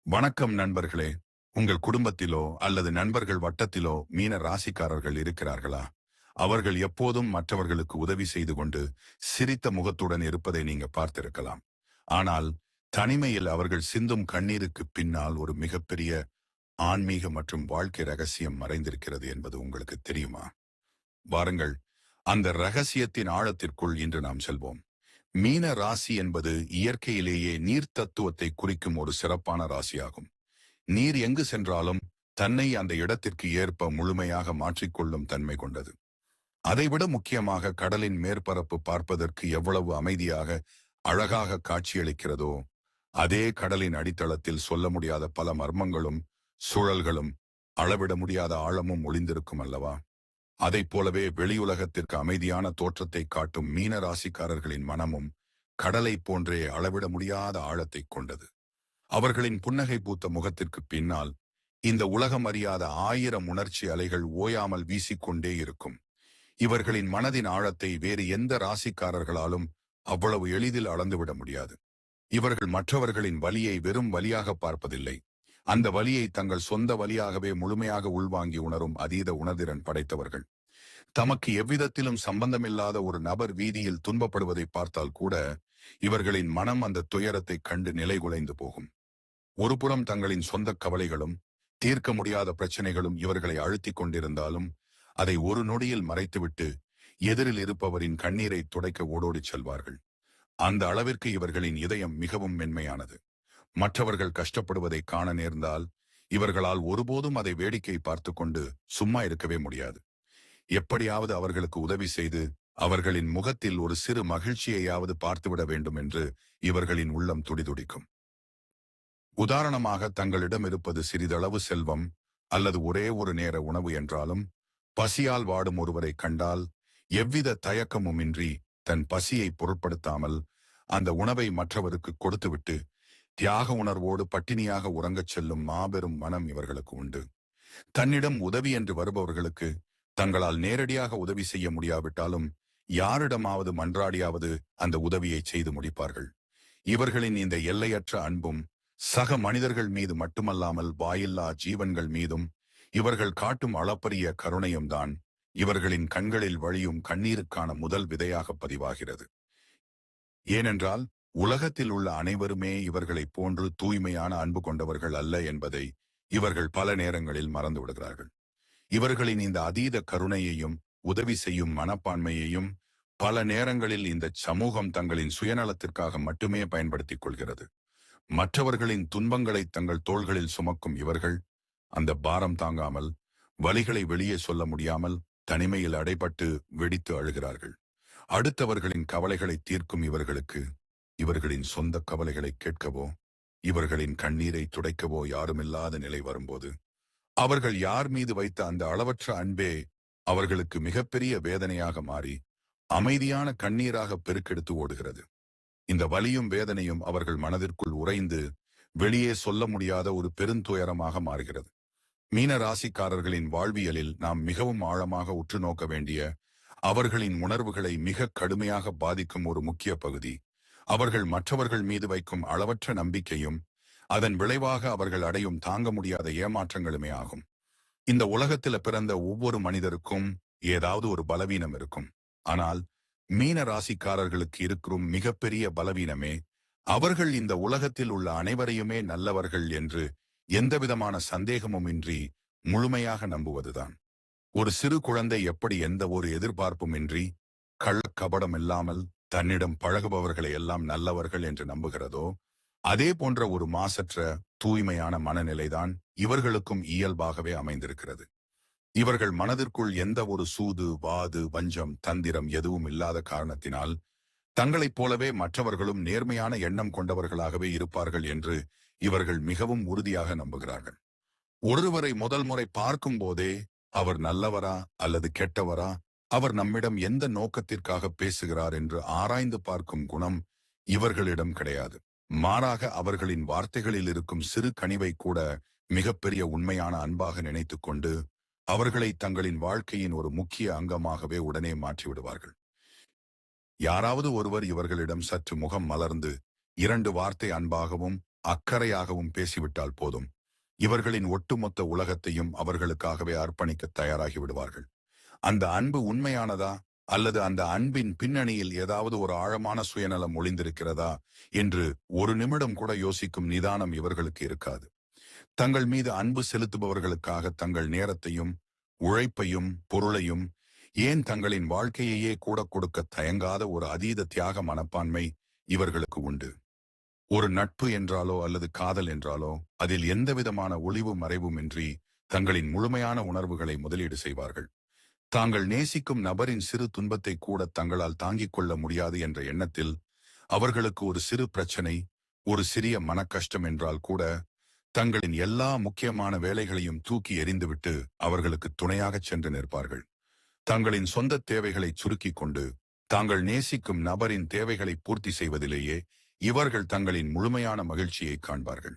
வணக்கம் நண்பர்களே. உங்கள் குடும்பத்திலோ அல்லது நண்பர்கள் வட்டத்திலோ மீன ராசிக்காரர்கள் இருக்கிறார்களா? அவர்கள் எப்போதும் மற்றவர்களுக்கு உதவி செய்து கொண்டு சிரித்த முகத்துடன் இருப்பதை நீங்க பார்த்திருக்கலாம். ஆனால் தனிமையில் அவர்கள் சிந்தும் கண்ணீருக்கு பின்னால் ஒரு மிகப்பெரிய ஆன்மீக மற்றும் வாழ்க்கை ரகசியம் மறைந்திருக்கிறது என்பது உங்களுக்கு தெரியுமா? வாருங்கள், அந்த ரகசியத்தின் ஆழத்திற்குள் இன்று நாம் செல்வோம். மீன ராசி என்பது இயற்கையிலேயே நீர் தத்துவத்தை குறிக்கும் ஒரு சிறப்பான ராசியாகும். நீர் எங்கு சென்றாலும் தன்னை அந்த இடத்திற்கு ஏற்ப முழுமையாக மாற்றிக்கொள்ளும் தன்மை கொண்டது. அதைவிட முக்கியமாக கடலின் மேற்பரப்பு பார்ப்பதற்கு எவ்வளவு அமைதியாக அழகாக காட்சியளிக்கிறதோ, அதே கடலின் அடித்தளத்தில் சொல்ல முடியாத பல மர்மங்களும் சுழல்களும் அளவிட முடியாத ஆழமும் ஒளிந்திருக்கும் அல்லவா? அதைப் போலவே வெளியுலகத்திற்கு அமைதியான தோற்றத்தை காட்டும் மீன ராசிக்காரர்களின் மனமும் கடலைப் போன்றே அளவிட முடியாத ஆழத்தைக் கொண்டது. அவர்களின் புன்னகை பூத்த முகத்திற்கு பின்னால் இந்த உலகம் அறியாத ஆயிரம் உணர்ச்சி அலைகள் ஓயாமல் வீசிக்கொண்டே இருக்கும். இவர்களின் மனதின் ஆழத்தை வேறு எந்த ராசிக்காரர்களாலும் அவ்வளவு எளிதில் அளந்துவிட முடியாது. இவர்கள் மற்றவர்களின் வலியை வெறும் வலியாக பார்ப்பதில்லை. அந்த வலியை தங்கள் சொந்த வலியாகவே முழுமையாக உள்வாங்கி உணரும் அதீத உணர்திறன் படைத்தவர்கள். தமக்கு எவ்விதத்திலும் சம்பந்தமில்லாத ஒரு நபர் வீதியில் துன்பப்படுவதை பார்த்தால் கூட இவர்களின் மனம் அந்த துயரத்தை கண்டு நிலைகுலைந்து போகும். ஒருபுறம் தங்களின் சொந்த கவலைகளும் தீர்க்க முடியாத பிரச்சனைகளும் இவர்களை அழுத்திக் கொண்டிருந்தாலும் அதை ஒரு நொடியில் மறைத்துவிட்டு எதிரில் இருப்பவரின் கண்ணீரை துடைக்க ஓடோடிச் செல்வார்கள். அந்த அளவிற்கு இவர்களின் இதயம் மிகவும் மென்மையானது. மற்றவர்கள் கஷ்டப்படுவதை காண நேர்ந்தால் இவர்களால் ஒருபோதும் அதை வேடிக்கை பார்த்து கொண்டு சும்மா இருக்கவே முடியாது. எப்படியாவது அவர்களுக்கு உதவி செய்து அவர்களின் முகத்தில் ஒரு சிறு மகிழ்ச்சியையாவது பார்த்துவிட வேண்டும் என்று இவர்களின் உள்ளம் துடிதுடிக்கும். உதாரணமாக, தங்களிடம் இருப்பது சிறிதளவு செல்வம் அல்லது ஒரே ஒரு நேர உணவு என்றாலும், பசியால் வாடும் ஒருவரை கண்டால் எவ்வித தயக்கமுமின்றி தன் பசியை பொருட்படுத்தாமல் அந்த உணவை மற்றவருக்கு கொடுத்துவிட்டு தியாக உணர்வோடு பட்டினியாக உறங்கச் செல்லும் மாபெரும் மனம் இவர்களுக்கு உண்டு. தன்னிடம் உதவி என்று வருபவர்களுக்கு தங்களால் நேரடியாக உதவி செய்ய முடியாவிட்டாலும் யாரிடமாவது மன்றாடியாவது அந்த உதவியை செய்து முடிப்பார்கள். இவர்களின் இந்த எல்லையற்ற அன்பும் சக மனிதர்கள் மீது மட்டுமல்லாமல் வாயில்லா ஜீவன்கள் மீதும் இவர்கள் காட்டும் அளப்பரிய கருணையும் தான் இவர்களின் கண்களில் வழியும் கண்ணீருக்கான முதல் விதையாக பதிவாகிறது. ஏனென்றால் உலகத்தில் உள்ள அனைவருமே இவர்களைப் போன்று தூய்மையான அன்பு கொண்டவர்கள் அல்ல என்பதை இவர்கள் பல நேரங்களில் மறந்து விடுகிறார்கள். இவர்களின் இந்த அதீத கருணையையும் உதவி செய்யும் மனப்பான்மையையும் பல நேரங்களில் இந்த சமூகம் தங்களின் சுயநலத்திற்காக மட்டுமே பயன்படுத்திக் கொள்கிறது. மற்றவர்களின் துன்பங்களை தங்கள் தோள்களில் சுமக்கும் இவர்கள் அந்த பாரம் தாங்காமல் வலிகளை வெளியே சொல்ல முடியாமல் தனிமையில் அடைபட்டு வெடித்து அழுகிறார்கள். அடுத்தவர்களின் கவலைகளை தீர்க்கும் இவர்களுக்கு இவர்களின் சொந்த கவலைகளை கேட்கவோ இவர்களின் கண்ணீரை துடைக்கவோ யாருமில்லாத நிலை வரும்போது அவர்கள் யார் மீது வைத்த அந்த அளவற்ற அன்பே அவர்களுக்கு மிகப்பெரிய வேதனையாக மாறி அமைதியான கண்ணீராக பெருக்கெடுத்து ஓடுகிறது. இந்த வலியும் வேதனையும் அவர்கள் மனதிற்குள் உறைந்து வெளியே சொல்ல முடியாத ஒரு பெருந்துயரமாக மாறுகிறது. மீன ராசிக்காரர்களின் வாழ்வியலில் நாம் மிகவும் ஆழமாக உற்று நோக்க வேண்டிய அவர்களின் உணர்வுகளை மிக கடுமையாக பாதிக்கும் ஒரு முக்கிய பகுதி அவர்கள் மற்றவர்கள் மீது வைக்கும் அளவற்ற நம்பிக்கையும் அதன் விளைவாக அவர்கள் அடையும் தாங்க முடியாத ஏமாற்றங்களுமே ஆகும். இந்த உலகத்தில பிறந்த ஒவ்வொரு மனிதருக்கும் ஏதாவது ஒரு பலவீனம் இருக்கும். ஆனால் மீன ராசிக்காரர்களுக்கு இருக்கும் மிகப்பெரிய பலவீனமே அவர்கள் இந்த உலகத்தில் உள்ள அனைவரையுமே நல்லவர்கள் என்று எந்தவிதமான சந்தேகமுமின்றி முழுமையாக நம்புவதுதான். ஒரு சிறு குழந்தை எப்படி எந்த ஒரு எதிர்பார்ப்பும் இன்றி கள்ளக்கபடம் இல்லாமல் தன்னிடம் பழகுபவர்களை எல்லாம் நல்லவர்கள் என்று நம்புகிறதோ, அதே போன்ற ஒரு மாசற்ற தூய்மையான மனநிலைதான் இவர்களுக்கும் இயல்பாகவே அமைந்திருக்கிறது. இவர்கள் மனதிற்குள் எந்த ஒரு சூது வாது வஞ்சம் தந்திரம் எதுவும் இல்லாத காரணத்தினால் தங்களைப் போலவே மற்றவர்களும் நேர்மையான எண்ணம் கொண்டவர்களாகவே இருப்பார்கள் என்று இவர்கள் மிகவும் உறுதியாக நம்புகிறார்கள். ஒருவரை முதல் முறை பார்க்கும் போதே அவர் நல்லவரா அல்லது கெட்டவரா, அவர் நம்மிடம் எந்த நோக்கத்திற்காக பேசுகிறார் என்று ஆராய்ந்து பார்க்கும் குணம் இவர்களிடம் கிடையாது. மாறாக அவர்களின் வார்த்தைகளில் இருக்கும் சிறு கனிவை கூட மிகப்பெரிய உண்மையான அன்பாக நினைத்துக் கொண்டு அவர்களை தங்களின் வாழ்க்கையின் ஒரு முக்கிய அங்கமாகவே உடனே மாற்றிவிடுவார்கள். யாராவது ஒருவர் இவர்களிடம் சற்று முகம் மலர்ந்து 2 வார்த்தை அன்பாகவும் அக்கறையாகவும் பேசிவிட்டால் போதும், இவர்களின் ஒட்டுமொத்த உலகத்தையும் அவர்களுக்காகவே அர்ப்பணிக்க தயாராகி விடுவார்கள். அந்த அன்பு உண்மையானதா, அல்லது அந்த அன்பின் பின்னணியில் ஏதாவது ஒரு ஆழமான சுயநலம் ஒளிந்திருக்கிறதா என்று ஒரு நிமிடம் கூட யோசிக்கும் நிதானம் இவர்களுக்கு இருக்காது. தங்கள் மீது அன்பு செலுத்துபவர்களுக்காக தங்கள் நேரத்தையும் உழைப்பையும் பொருளையும், ஏன் தங்களின் வாழ்க்கையையே கூட கொடுக்க தயங்காத ஒரு அதீத தியாக மனப்பான்மை இவர்களுக்கு உண்டு. ஒரு நட்பு என்றாலோ அல்லது காதல் என்றாலோ அதில் எந்தவிதமான ஒளிவு மறைவுமின்றி தங்களின் முழுமையான உணர்வுகளை முதலீடு செய்வார்கள். தாங்கள் நேசிக்கும் நபரின் சிறு துன்பத்தை கூட தங்களால் தாங்கிக் கொள்ள முடியாது என்ற எண்ணத்தில் அவர்களுக்கு ஒரு சிறு பிரச்சனை, ஒரு சிறிய மனக்கஷ்டம் என்றால் கூட தங்களின் எல்லா முக்கியமான வேலைகளையும் தூக்கி எறிந்துவிட்டு அவர்களுக்கு துணையாகச் சென்று நிற்பார்கள். தங்களின் சொந்த தேவைகளை சுருக்கிக் கொண்டு தாங்கள் நேசிக்கும் நபரின் தேவைகளை பூர்த்தி செய்வதிலேயே இவர்கள் தங்களின் முழுமையான மகிழ்ச்சியை காண்பார்கள்.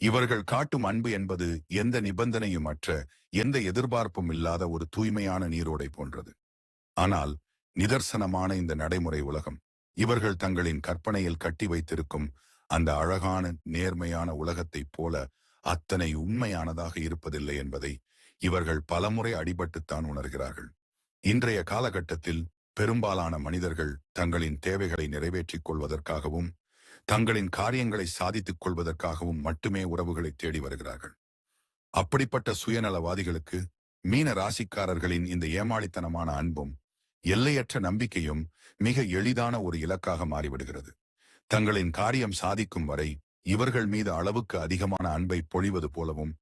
இவர்கள் காட்டும் அன்பு என்பது எந்த நிபந்தனையும் அற்ற, எந்த எதிர்பார்ப்பும் இல்லாத ஒரு தூய்மையான நீரோடை போன்றது. ஆனால் நிதர்சனமான இந்த நடைமுறை உலகம் இவர்கள் தங்களின் கற்பனையில் கட்டி வைத்திருக்கும் அந்த அழகான நேர்மையான உலகத்தைப் போல அத்தனை உண்மையானதாக இருப்பதில்லை என்பதை இவர்கள் பலமுறை அடிபட்டுத்தான் உணர்கிறார்கள். இன்றைய காலகட்டத்தில் பெரும்பாலான மனிதர்கள் தங்களின் தேவைகளை நிறைவேற்றிக் கொள்வதற்காகவும் தங்களின் காரியங்களை சாதித்துக் கொள்வதற்காகவும் மட்டுமே உறவுகளை தேடி வருகிறார்கள். அப்படிப்பட்ட சுயநலவாதிகளுக்கு மீன ராசிக்காரர்களின் இந்த ஏமாளித்தனமான அன்பும் எல்லையற்ற நம்பிக்கையும் மிக எளிதான ஒரு இலக்காக மாறிவிடுகிறது. தங்களின் காரியம் சாதிக்கும் வரை இவர்கள் மீது அளவுக்கு அதிகமான அன்பை பொழிவது போலவும்,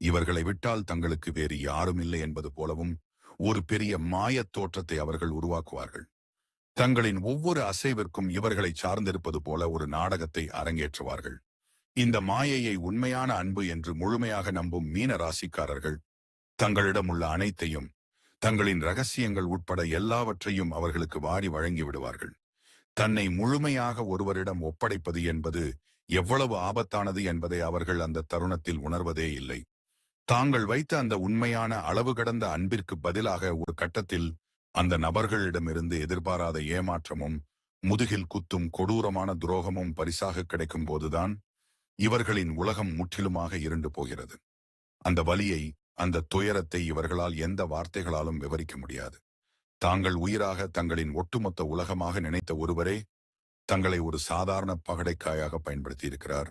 இவர்களை விட்டால் தங்களுக்கு வேறு யாரும் இல்லை என்பது போலவும் ஒரு பெரிய மாயத் தோற்றத்தை அவர்கள் உருவாக்குவார்கள். தங்களின் ஒவ்வொரு அசைவிற்கும் இவர்களை சார்ந்திருப்பது போல ஒரு நாடகத்தை அரங்கேற்றுவார்கள். இந்த மாயையை உண்மையான அன்பு என்று முழுமையாக நம்பும் மீன ராசிக்காரர்கள் தங்களிடம் உள்ள அனைத்தையும், தங்களின் ரகசியங்கள் உட்பட எல்லாவற்றையும் அவர்களுக்கு வாரி வழங்கி விடுவார்கள். தன்னை முழுமையாக ஒருவரிடம் ஒப்படைப்பது என்பது எவ்வளவு ஆபத்தானது என்பதை அவர்கள் அந்த தருணத்தில் உணர்வதே இல்லை. தாங்கள் வைத்த அந்த உண்மையான அளவு கடந்த அன்பிற்கு பதிலாக ஒரு கட்டத்தில் அந்த நபர்களிடமிருந்து எதிர்பாராத ஏமாற்றமும் முதுகில் குத்தும் கொடூரமான துரோகமும் பரிசாக கிடைக்கும் போதுதான் இவர்களின் உலகம் முற்றிலுமாக இருண்டு போகிறது. அந்த வலியை, அந்த துயரத்தை இவர்களால் எந்த வார்த்தைகளாலும் விவரிக்க முடியாது. தாங்கள் உயிராக, தங்களின் ஒட்டுமொத்த உலகமாக நினைத்த ஒருவரே தங்களை ஒரு சாதாரண பகடைக்காயாக பயன்படுத்தி இருக்கிறார்.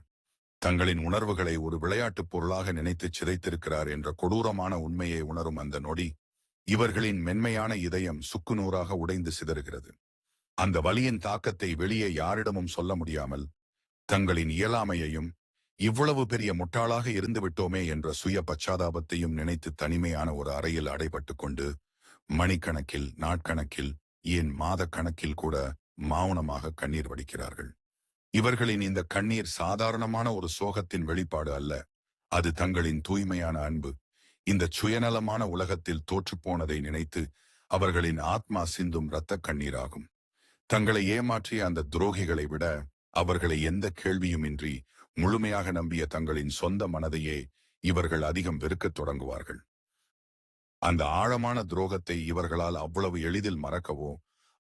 தங்களின் உணர்வுகளை ஒரு விளையாட்டுப் பொருளாக நினைத்து சிதைத்திருக்கிறார் என்ற கொடூரமான உண்மையை உணரும் அந்த நொடி இவர்களின் மென்மையான இதயம் சுக்குநூறாக உடைந்து சிதறுகிறது. அந்த வலியின் தாக்கத்தை வெளியே யாரிடமும் சொல்ல முடியாமல் தங்களின் இயலாமையையும், இவ்வளவு பெரிய முட்டாளாக இருந்து விட்டோமே என்ற சுய பச்சாதாபத்தையும் நினைத்து தனிமையான ஒரு அறையில் அடைபட்டு கொண்டு மணிக்கணக்கில், நாட்கணக்கில், ஏன் மாத கணக்கில் கூட மௌனமாக கண்ணீர் வடிக்கிறார்கள். இவர்களின் இந்த கண்ணீர் சாதாரணமான ஒரு சோகத்தின் வெளிப்பாடு அல்ல. அது தங்களின் தூய்மையான அன்பு இந்த சுயநலமான உலகத்தில் தோற்றுப்போனதை நினைத்து அவர்களின் ஆத்மா சிந்தும் இரத்த கண்ணீராகும். தங்களை ஏமாற்றிய அந்த துரோகிகளை விட அவர்களை எந்த கேள்வியுமின்றி முழுமையாக நம்பிய தங்களின் சொந்த மனதையே இவர்கள் அதிகம் வெறுக்கத் தொடங்குவார்கள். அந்த ஆழமான துரோகத்தை இவர்களால் அவ்வளவு எளிதில் மறக்கவோ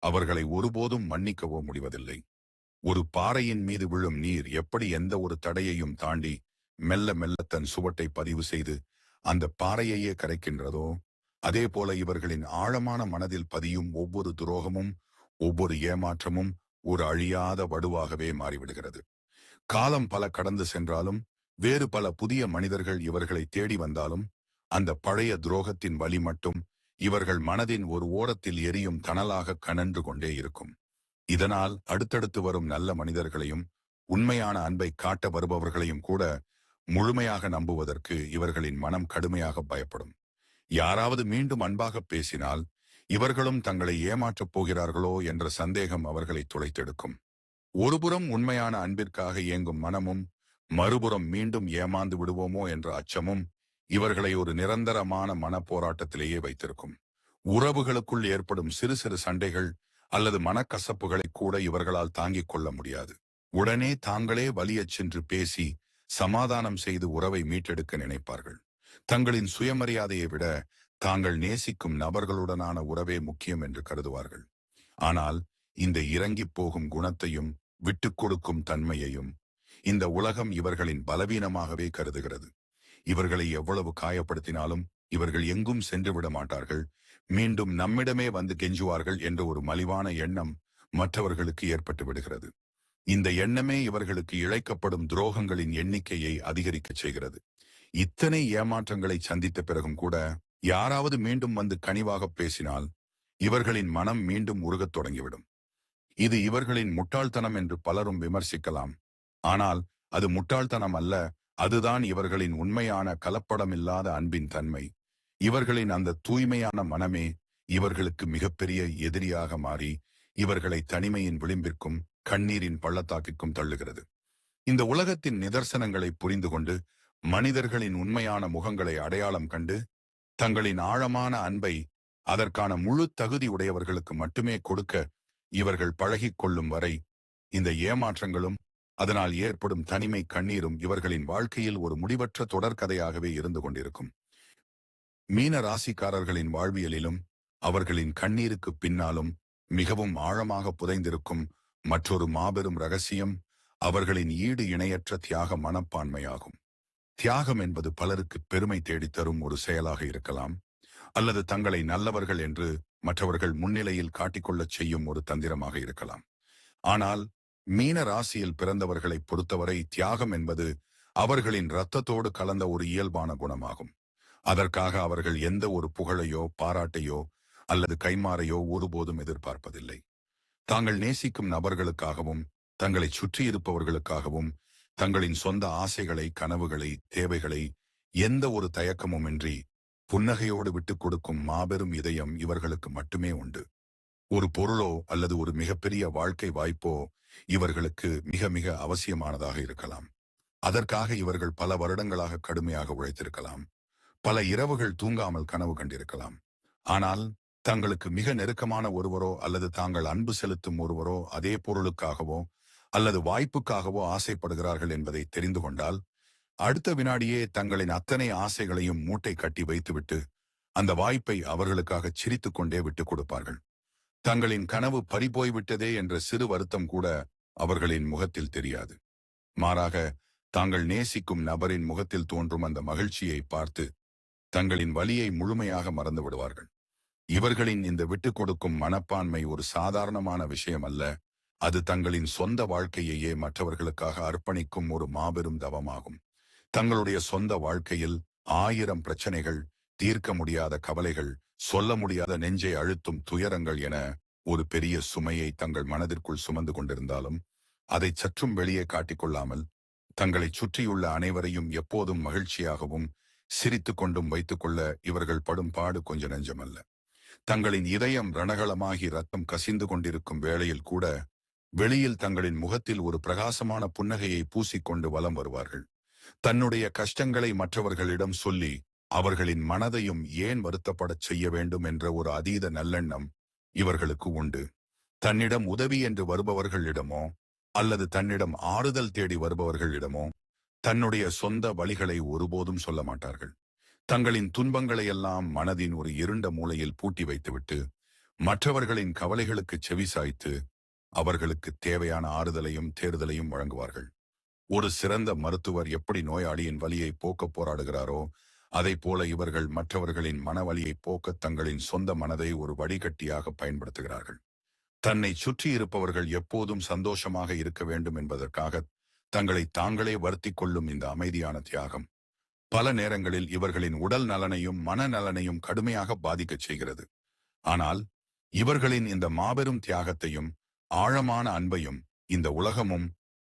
அவர்களை ஒருபோதும் மன்னிக்கவோ முடிவதில்லை. ஒரு பாறையின் மீது விழும் நீர் எப்படி எந்த ஒரு தடையையும் தாண்டி மெல்ல மெல்ல தன் சுவட்டை பதிவு செய்து அந்த பாறையையே கரைக்கின்றதோ, அதே போல இவர்களின் ஆழமான மனதில் பதியும் ஒவ்வொரு துரோகமும், ஒவ்வொரு ஏமாற்றமும் ஒரு அழியாத வடுவாகவே மாறிவிடுகிறது. காலம் பல கடந்து சென்றாலும், வேறு பல புதிய மனிதர்கள் இவர்களை தேடி வந்தாலும், அந்த பழைய துரோகத்தின் வலி மட்டும் இவர்கள் மனதின் ஒரு ஓரத்தில் எரியும் கனலாக கனன்று கொண்டே இருக்கும். இதனால் அடுத்தடுத்து வரும் நல்ல மனிதர்களையும், உண்மையான அன்பை காட்ட வருபவர்களையும் கூட முழுமையாக நம்புவதற்கு இவர்களின் மனம் கடுமையாக பயப்படும். யாராவது மீண்டும் அன்பாக பேசினால் இவர்களும் தங்களை ஏமாற்றப் போகிறார்களோ என்ற சந்தேகம் அவர்களை துளைத்தெடுக்கும். ஒருபுறம் உண்மையான அன்பிற்காக இயங்கும் மனமும், மறுபுறம் மீண்டும் ஏமாந்து விடுவோமோ என்ற அச்சமும் இவர்களை ஒரு நிரந்தரமான மன போராட்டத்திலேயே வைத்திருக்கும். உறவுகளுக்குள் ஏற்படும் சிறு சிறு சண்டைகள் அல்லது மனக்கசப்புகளை கூட இவர்களால் தாங்கிக் கொள்ள முடியாது. உடனே தாங்களே வலியச் சென்று பேசி சமாதானம் செய்து உறவை மீட்டெடுக்க நினைப்பார்கள். தங்களின் சுயமரியாதையை விட தாங்கள் நேசிக்கும் நபர்களுடனான உறவே முக்கியம் என்று கருதுவார்கள். ஆனால் இந்த இறங்கிப் போகும் குணத்தையும், விட்டுக் கொடுக்கும் தன்மையையும், இந்த உலகம் இவர்களின் பலவீனமாகவே கருதுகிறது. இவர்களை எவ்வளவு காயப்படுத்தினாலும் இவர்கள் எங்கும் சென்று விட மாட்டார்கள், மீண்டும் நம்மிடமே வந்து கெஞ்சுவார்கள் என்ற ஒரு மலிவான எண்ணம் மற்றவர்களுக்கு ஏற்பட்டு விடுகிறது. இந்த எண்ணமே இவர்களுக்கு இழைக்கப்படும் துரோகங்களின் எண்ணிக்கையை அதிகரிக்கச் செய்கிறது. இத்தனை ஏமாற்றங்களை சந்தித்த பிறகும் கூட யாராவது மீண்டும் வந்து கனிவாக பேசினால் இவர்களின் மனம் மீண்டும் உருகத் தொடங்கிவிடும். இது இவர்களின் முட்டாள்தனம் என்று பலரும் விமர்சிக்கலாம். ஆனால் அது முட்டாள்தனம் அல்ல, அதுதான் இவர்களின் உண்மையான கலப்படமில்லாத அன்பின் தன்மை. இவர்களின் அந்த தூய்மையான மனமே இவர்களுக்கு மிகப்பெரிய எதிரியாக மாறி இவர்களை தனிமையின் விளிம்பிற்கும் கண்ணீரின் பள்ளத்தாக்கிற்கும் தள்ளுகிறது. இந்த உலகத்தின் நிதர்சனங்களை புரிந்து கொண்டு மனிதர்களின் உண்மையான முகங்களை அடையாளம் கண்டு தங்களின் ஆழமான அன்பை அதற்கான முழு தகுதி உடையவர்களுக்கு மட்டுமே கொடுக்க இவர்கள் பழகிக் கொள்ளும் வரை இந்த ஏமாற்றங்களும் அதனால் ஏற்படும் தனிமை கண்ணீரும் இவர்களின் வாழ்க்கையில் ஒரு முடிவற்ற தொடர்கதையாகவே இருந்து கொண்டிருக்கும். மீன ராசிக்காரர்களின் வாழ்வியலிலும் அவர்களின் கண்ணீருக்கு பின்னாலும் மிகவும் ஆழமாக புதைந்திருக்கும் மற்றொரு மாபெரும் ரகசியம் அவர்களின் ஈடு இணையற்ற தியாக மனப்பான்மையாகும். தியாகம் என்பது பலருக்கு பெருமை தேடித்தரும் ஒரு செயலாக இருக்கலாம், அல்லது தங்களை நல்லவர்கள் என்று மற்றவர்கள் முன்னிலையில் காட்டிக்கொள்ளச் செய்யும் ஒரு தந்திரமாக இருக்கலாம். ஆனால் மீன ராசியில் பிறந்தவர்களை பொறுத்தவரை தியாகம் என்பது அவர்களின் இரத்தத்தோடு கலந்த ஒரு இயல்பான குணமாகும். அதற்காக அவர்கள் எந்த ஒரு புகழையோ பாராட்டையோ அல்லது கைமாறையோ ஒருபோதும் எதிர்பார்ப்பதில்லை. தாங்கள் நேசிக்கும் நபர்களுக்காகவும் தங்களை சுற்றியிருப்பவர்களுக்காகவும் தங்களின் சொந்த ஆசைகளை, கனவுகளை, தேவைகளை எந்த ஒரு தயக்கமுமின்றி புன்னகையோடு விட்டுக் கொடுக்கும் மாபெரும் இதயம் இவர்களுக்கு மட்டுமே உண்டு. ஒரு பொருளோ அல்லது ஒரு மிகப்பெரிய வாழ்க்கை வாய்ப்போ இவர்களுக்கு மிக மிக அவசியமானதாக இருக்கலாம். அதற்காக இவர்கள் பல வருடங்களாக கடுமையாக உழைத்திருக்கலாம், பல இரவுகள் தூங்காமல் கனவு கண்டிருக்கலாம். ஆனால் தங்களுக்கு மிக நெருக்கமான ஒருவரோ அல்லது தாங்கள் அன்பு செலுத்தும் ஒருவரோ அதே பொருளுக்காகவோ அல்லது வாய்ப்புக்காகவோ ஆசைப்படுகிறார்கள் என்பதை தெரிந்து கொண்டால் அடுத்த வினாடியே தங்களின் அத்தனை ஆசைகளையும் மூட்டை கட்டி வைத்துவிட்டு அந்த வாய்ப்பை அவர்களுக்காக சிரித்துக் கொண்டே விட்டுக் கொடுப்பார்கள். தங்களின் கனவு பறிபோய்விட்டதே என்ற சிறு வருத்தம் கூட அவர்களின் முகத்தில் தெரியாது. மாறாக தாங்கள் நேசிக்கும் நபரின் முகத்தில் தோன்றும் அந்த மகிழ்ச்சியை பார்த்து தங்களின் வலியை முழுமையாக மறந்து விடுவார்கள். இவர்களின் இந்த விட்டுக் கொடுக்கும் மனப்பான்மை ஒரு சாதாரணமான விஷயம் அல்ல, அது தங்களின் சொந்த வாழ்க்கையையே மற்றவர்களுக்காக அர்ப்பணிக்கும் ஒரு மாபெரும் தவமாகும். தங்களுடைய சொந்த வாழ்க்கையில் 1000 பிரச்சனைகள், தீர்க்க முடியாத கவலைகள், சொல்ல முடியாத நெஞ்சை அழுத்தும் துயரங்கள் என ஒரு பெரிய சுமையை தங்கள் மனதிற்குள் சுமந்து கொண்டிருந்தாலும் அதை சற்றும் வெளியே காட்டிக்கொள்ளாமல் தங்களை சுற்றியுள்ள அனைவரையும் எப்போதும் மகிழ்ச்சியாகவும் சிரித்துக் கொண்டும் வைத்துக்கொள்ள இவர்கள் படும் பாடு கொஞ்ச நெஞ்சமல்ல. தங்களின் இதயம் ரணகளமாகி ரத்தம் கசிந்து கொண்டிருக்கும் வேளையில் கூட வெளியில் தங்களின் முகத்தில் ஒரு பிரகாசமான புன்னகையை பூசிக்கொண்டு வலம் வருவார்கள். தன்னுடைய கஷ்டங்களை மற்றவர்களிடம் சொல்லி அவர்களின் மனதையும் ஏன் வருத்தப்படச் செய்ய வேண்டும் என்ற ஒரு அதீத நல்லெண்ணம் இவர்களுக்கு உண்டு. தன்னிடம் உதவி என்று வருபவர்களிடமோ அல்லது தன்னிடம் ஆறுதல் தேடி வருபவர்களிடமோ தன்னுடைய சொந்த வழிகளை ஒருபோதும் சொல்ல மாட்டார்கள். தங்களின் துன்பங்களையெல்லாம் மனதின் ஒரு இருண்ட மூலையில் பூட்டி வைத்துவிட்டு மற்றவர்களின் கவலைகளுக்கு செவிசாய்த்து அவர்களுக்கு தேவையான ஆறுதலையும் தேர்தலையும் வழங்குவார்கள். ஒரு சிறந்த மருத்துவர் எப்படி நோயாளியின் வலியை போக்க போராடுகிறாரோ அதை போல இவர்கள் மற்றவர்களின் மனவலியை போக்க தங்களின் சொந்த மனதை ஒரு வடிகட்டியாக பயன்படுத்துகிறார்கள். தன்னை சுற்றி இருப்பவர்கள் எப்போதும் சந்தோஷமாக இருக்க வேண்டும் என்பதற்காக தங்களை தாங்களே வருத்திக் கொள்ளும் இந்த அமைதியான தியாகம் பல நேரங்களில் இவர்களின் உடல் நலனையும் மனநலனையும் கடுமையாக பாதிக்கச் செய்கிறது. ஆனால் இவர்களின் இந்த மாபெரும் தியாகத்தையும் ஆழமான அன்பையும் இந்த உலகமும்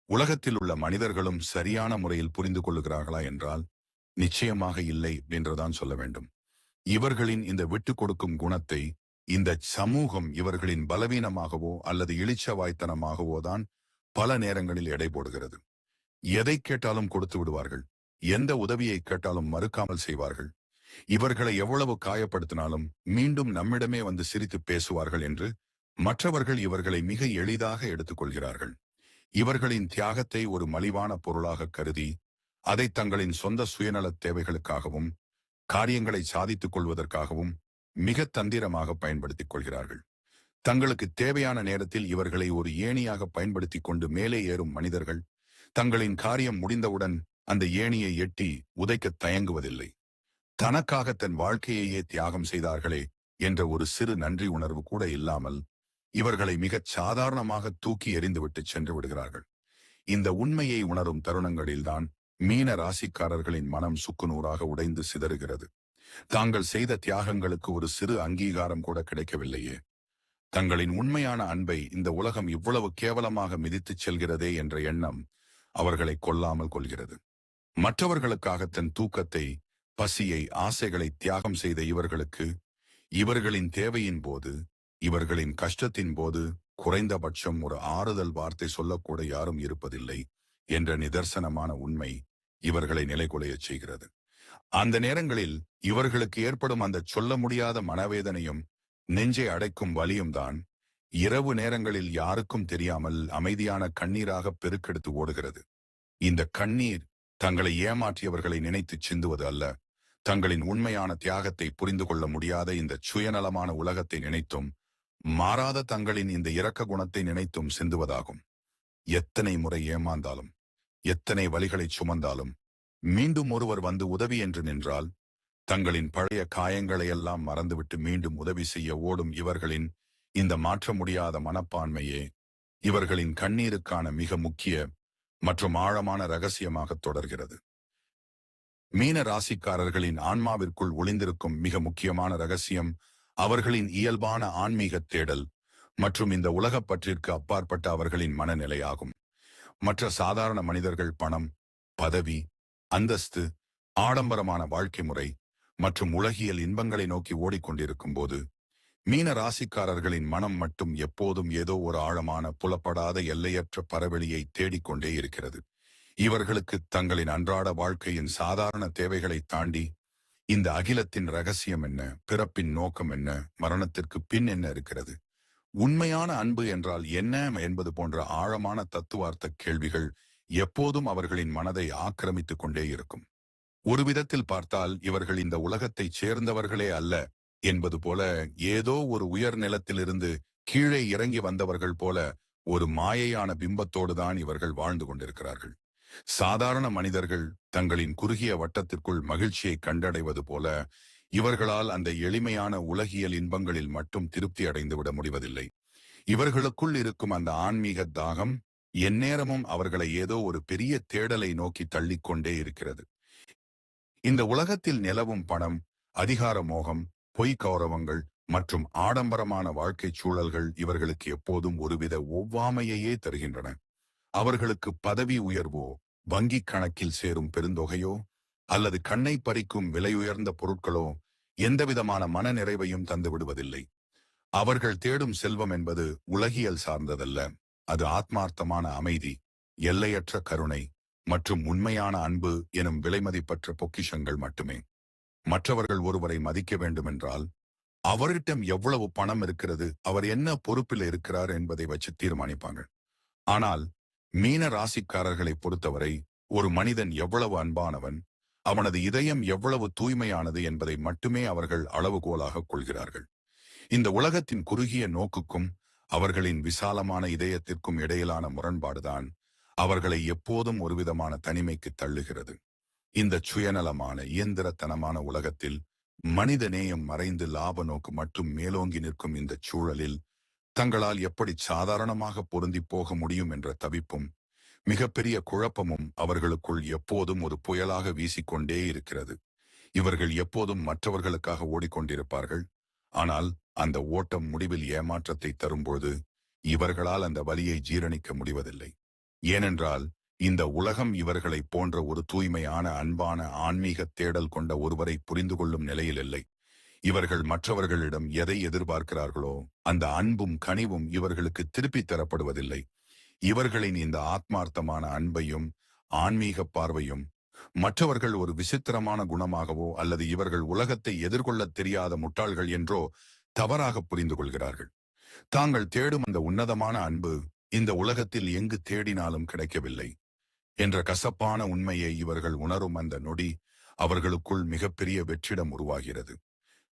உலகத்தில் உள்ள மனிதர்களும் சரியான முறையில் புரிந்து கொள்ளுகிறார்களா என்றால் நிச்சயமாக இல்லை என்றுதான் சொல்ல வேண்டும். இவர்களின் இந்த விட்டு கொடுக்கும் குணத்தை இந்த சமூகம் இவர்களின் பலவீனமாகவோ அல்லது இளிச்சவாய்த்தனமாகவோ தான் பல நேரங்களில் எடை போடுகிறது. எதை கேட்டாலும் கொடுத்து விடுவார்கள், எந்த உதவியை கேட்டாலும் மறுக்காமல் செய்வார்கள். இவர்களை எவ்வளவு காயப்படுத்தினாலும் மீண்டும் நம்மிடமே வந்து சிரித்து பேசுவார்கள் என்று மற்றவர்கள் இவர்களை மிக எளிதாக எடுத்துக்கொள்கிறார்கள். இவர்களின் தியாகத்தை ஒரு மலிவான பொருளாக கருதி அதை தங்களின் சொந்த சுயநலத் தேவைகளுக்காகவும் காரியங்களை சாதித்துக் கொள்வதற்காகவும் மிக தந்திரமாக பயன்படுத்திக் கொள்கிறார்கள். தங்களுக்கு தேவையான நேரத்தில் இவர்களை ஒரு ஏணியாக பயன்படுத்திக் கொண்டு மேலே ஏறும் மனிதர்கள் தங்களின் காரியம் முடிந்தவுடன் அந்த ஏணியை எட்டி உதைக்கத் தயங்குவதில்லை. தனக்காக தன் வாழ்க்கையையே தியாகம் செய்தார்களே என்ற ஒரு சிறு நன்றி உணர்வு கூட இல்லாமல் இவர்களை மிகச் சாதாரணமாக தூக்கி எறிந்துவிட்டு சென்று விடுகிறார்கள். இந்த உண்மையை உணரும் தருணங்களில்தான் மீன ராசிக்காரர்களின் மனம் சுக்குநூறாக உடைந்து சிதறுகிறது. தாங்கள் செய்த தியாகங்களுக்கு ஒரு சிறு அங்கீகாரம் கூட கிடைக்கவில்லையே. தங்களின் உண்மையான அன்பை இந்த உலகம் இவ்வளவு கேவலமாக மிதித்துச் செல்கிறதே என்ற எண்ணம் அவர்களை கொல்லாமல் கொள்கிறது. மற்றவர்களுக்காக தன் தூக்கத்தை, பசியை, ஆசைகளை தியாகம் செய்த இவர்களுக்கு இவர்களின் தேவையின் போது, இவர்களின் கஷ்டத்தின் போது குறைந்தபட்சம் ஒரு ஆறுதல் வார்த்தை சொல்லக்கூட யாரும் இருப்பதில்லை என்ற நிதர்சனமான உண்மை இவர்களை நிலைகுலையச் செய்கிறது. அந்த நேரங்களில் இவர்களுக்கு ஏற்படும் அந்த சொல்ல முடியாத மனவேதனையும் நெஞ்சை அடைக்கும் வலியும் தான் இரவு நேரங்களில் யாருக்கும் தெரியாமல் அமைதியான கண்ணீராக பெருக்கெடுத்து ஓடுகிறது. இந்த கண்ணீர் தங்களை ஏமாற்றியவர்களை நினைத்து சிந்துவது அல்ல, தங்களின் உண்மையான தியாகத்தை புரிந்து கொள்ள முடியாத இந்த சுயநலமான உலகத்தை நினைத்தும் மாறாத தங்களின் இந்த இரக்க குணத்தை நினைத்தும் சிந்துவதாகும். எத்தனை முறை ஏமாந்தாலும், எத்தனை வலிகளை சுமந்தாலும் மீண்டும் ஒருவர் வந்து உதவி என்று நின்றால் தங்களின் பழைய காயங்களையெல்லாம் மறந்துவிட்டு மீண்டும் உதவி செய்ய ஓடும் இவர்களின் இந்த மாற்ற முடியாத மனப்பான்மையே இவர்களின் கண்ணீருக்கான மிக முக்கிய மற்றும் ஆழமான ரகசியமாக தொடர்கிறது. மீன ராசிக்காரர்களின் ஆன்மாவிற்குள் ஒளிந்திருக்கும் மிக முக்கியமான ரகசியம் அவர்களின் இயல்பான ஆன்மீக தேடல் மற்றும் இந்த உலகப்பற்றிற்கு அப்பாற்பட்ட அவர்களின் மனநிலையாகும். மற்ற சாதாரண மனிதர்கள் பணம், பதவி, அந்தஸ்து, ஆடம்பரமான வாழ்க்கை முறை மற்றும் உலகியல் இன்பங்களை நோக்கி ஓடிக்கொண்டிருக்கும் போது மீன ராசிக்காரர்களின் மனம் மட்டும் எப்போதும் ஏதோ ஒரு ஆழமான புலப்படாத எல்லையற்ற பரவெளியை தேடிக்கொண்டே இருக்கிறது. இவர்களுக்கு தங்களின் அன்றாட வாழ்க்கையின் சாதாரண தேவைகளை தாண்டி இந்த அகிலத்தின் ரகசியம் என்ன, பிறப்பின் நோக்கம் என்ன, மரணத்திற்கு பின் என்ன இருக்கிறது, உண்மையான அன்பு என்றால் என்ன என்பது போன்ற ஆழமான தத்துவார்த்த கேள்விகள் எப்போதும் அவர்களின் மனதை ஆக்கிரமித்துக் கொண்டே இருக்கும். ஒரு விதத்தில் பார்த்தால் இவர்கள் இந்த உலகத்தைச் சேர்ந்தவர்களே அல்ல என்பது போல, ஏதோ ஒரு உயர் நிலத்திலிருந்து கீழே இறங்கி வந்தவர்கள் போல ஒரு மாயையான பிம்பத்தோடு தான் இவர்கள் வாழ்ந்து கொண்டிருக்கிறார்கள். சாதாரண மனிதர்கள் தங்களின் குறுகிய வட்டத்திற்குள் மகிழ்ச்சியை கண்டடைவது போல இவர்களால் அந்த எளிமையான உலகியல் இன்பங்களில் மட்டும் திருப்தி அடைந்து விட முடிவதில்லை. இவர்களுக்குள் இருக்கும் அந்த ஆன்மீக தாகம் எந்நேரமும் அவர்களை ஏதோ ஒரு பெரிய தேடலை நோக்கி தள்ளிக்கொண்டே இருக்கிறது. இந்த உலகத்தில் நிலவும் பணம், அதிகார மோகம், பொய் கௌரவங்கள் மற்றும் ஆடம்பரமான வாழ்க்கை சூழல்கள் இவர்களுக்கு எப்போதும் ஒருவித ஒவ்வாமையையே தருகின்றன. அவர்களுக்கு பதவி உயர்வோ, வங்கிக் கணக்கில் சேரும் பெருந்தொகையோ அல்லது கண்ணை பறிக்கும் விலையுயர்ந்த பொருட்களோ எந்தவிதமான மன நிறைவையும் தந்து விடுவதில்லை. அவர்கள் தேடும் செல்வம் என்பது உலகியல் சார்ந்ததல்ல, அது ஆத்மார்த்தமான அமைதி, எல்லையற்ற கருணை மற்றும் உண்மையான அன்பு எனும் விலைமதிப்பற்ற பொக்கிஷங்கள் மட்டுமே. மற்றவர்கள் ஒருவரை மதிக்க வேண்டுமென்றால் அவரிடம் எவ்வளவு பணம் இருக்கிறது, அவர் என்ன பொறுப்பில் இருக்கிறார் என்பதை வச்சு தீர்மானிப்பாங்க. ஆனால் மீன ராசிக்காரர்களை பொறுத்தவரை ஒரு மனிதன் எவ்வளவு அன்பானவன், அவனது இதயம் எவ்வளவு தூய்மையானது என்பதை மட்டுமே அவர்கள் அளவுகோலாக கொள்கிறார்கள். இந்த உலகத்தின் குறுகிய நோக்குக்கும் அவர்களின் விசாலமான இதயத்திற்கும் இடையிலான முரண்பாடுதான் அவர்களை எப்போதும் ஒருவிதமான தனிமைக்கு தள்ளுகிறது. இந்த சுயநலமான இயந்திரத்தனமான உலகத்தில் மனித நேயம் மறைந்து லாப நோக்கு மட்டும் மேலோங்கி நிற்கும் இந்த சூழலில் தங்களால் எப்படி சாதாரணமாக பொருந்தி போக முடியும் என்ற தவிப்பும் மிகப்பெரிய குழப்பமும் அவர்களுக்குள் எப்போதும் ஒரு புயலாக வீசிக்கொண்டே இருக்கிறது. இவர்கள் எப்போதும் மற்றவர்களுக்காக ஓடிக்கொண்டிருப்பார்கள். ஆனால் அந்த ஓட்டம் முடிவில் ஏமாற்றத்தை தரும்போது இவர்களால் அந்த வலியை ஜீரணிக்க முடிவதில்லை. ஏனென்றால் இந்த உலகம் இவர்களை போன்ற ஒரு தூய்மையான அன்பான ஆன்மீக தேடல் கொண்ட ஒருவரை புரிந்து கொள்ளும் நிலையில் இல்லை. இவர்கள் மற்றவர்களிடம் எதை எதிர்பார்க்கிறார்களோ அந்த அன்பும் கனிவும் இவர்களுக்கு திருப்பி தரப்படுவதில்லை. இவர்களின் இந்த ஆத்மார்த்தமான அன்பையும் ஆன்மீக பார்வையும் மற்றவர்கள் ஒரு விசித்திரமான குணமாகவோ அல்லது இவர்கள் உலகத்தை எதிர்கொள்ளத் தெரியாத முட்டாள்கள் என்றோ தவறாக புரிந்து கொள்கிறார்கள். தாங்கள் தேடும் அந்த உன்னதமான அன்பு இந்த உலகத்தில் எங்கு தேடினாலும் கிடைக்கவில்லை என்ற கசப்பான உண்மையை இவர்கள் உணரும் அந்த நொடி அவர்களுக்குள் மிகப்பெரிய வெற்றிடம் உருவாகிறது.